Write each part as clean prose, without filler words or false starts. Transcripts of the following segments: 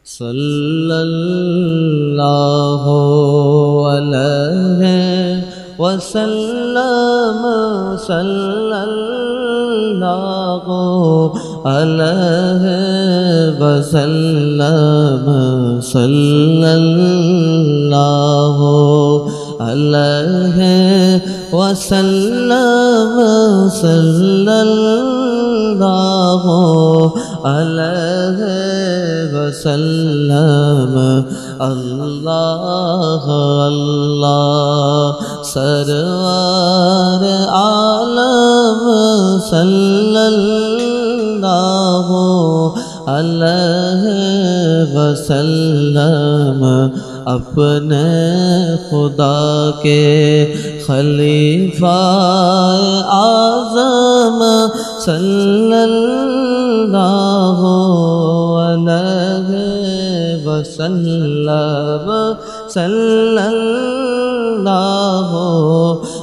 صلی اللہ علیہ وسلم صلی اللہ علیہ وسلم صلی اللہ علیہ وسلم صلی اللہ علیہ وسلم اللہ اللہ سرور عالم صلی اللہ علیہ وسلم اپنے خدا کے خلیفہ اعظم صلی اللہ علیہ وسلم صلی اللہ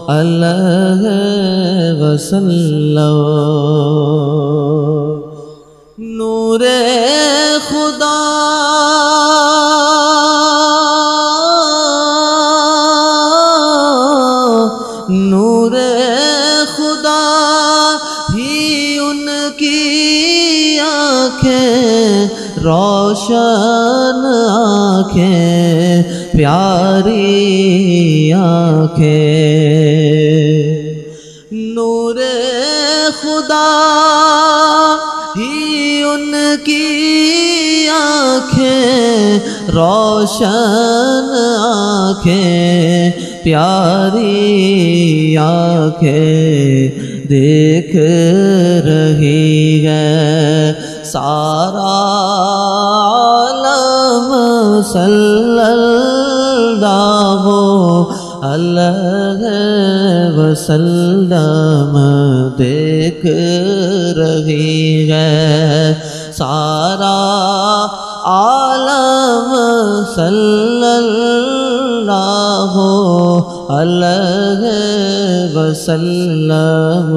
علیہ وسلم نور خدا نور خدا ہی ان کی آنکھیں روشن آنکھیں پیاری آنکھیں نور خدا ہی ان کی آنکھیں روشن آنکھیں پیاری آنکھیں دیکھ رہی ہے سارا عالم صلی اللہ علیہ وسلم دیکھ رہی ہے سارا عالم صلی اللہ علیہ وسلم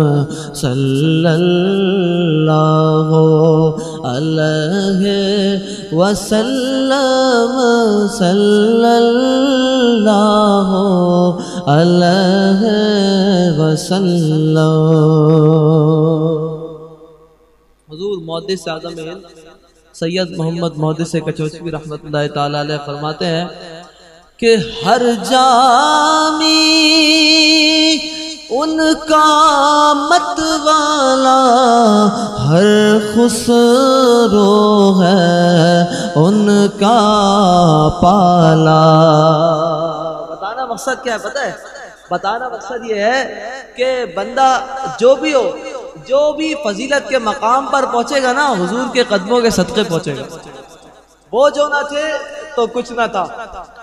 صلی اللہ علیہ وسلم صلی اللہ علیہ وسلم حضور محدث اعظم ہند سید محمد محدث کچوچوی رحمۃ اللہ تعالیٰ علیہ فرماتے ہیں کہ ہر جامی ان کا مت والا ہر خسرو ہے ان کا پالا بتانا مقصد کیا ہے پتہ ہے بتانا مقصد یہ ہے کہ بندہ جو بھی ہو جو بھی فضیلت کے مقام پر پہنچے گا نا حضور کے قدموں کے صدقے پہنچے گا وہ جو نہ تھے تو کچھ نہ تھا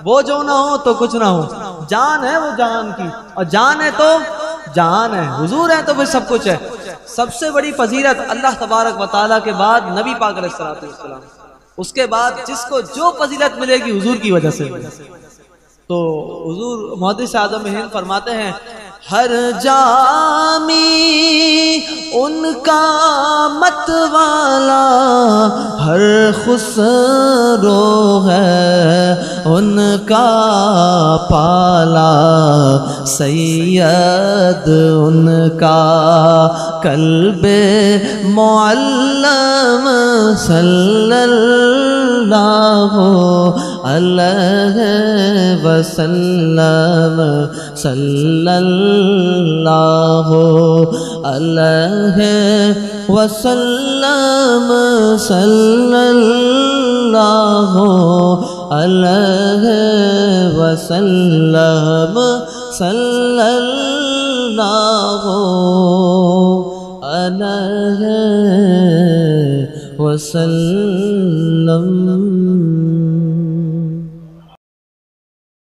وہ جو نہ ہو تو کچھ نہ ہو جان ہے وہ جہان کی اور جان ہے تو جہان ہے حضور ہے تو پھر سب کچھ ہے سب سے بڑی فضیلت اللہ تبارک و تعالیٰ کے بعد نبی پاک علیہ السلام اس کے بعد جس کو جو فضیلت ملے گی حضور کی وجہ سے تو حضور محدث اعظم ہند فرماتے ہیں ہر جامی ان کا مت والا ہر خسرو ہے ان کا پالا سید ان کا قلب معلم صلی اللہ علیہ وسلم صلی اللہ علیہ وسلم صلی اللہ علیہ وسلم صلی اللہ علیہ وسلم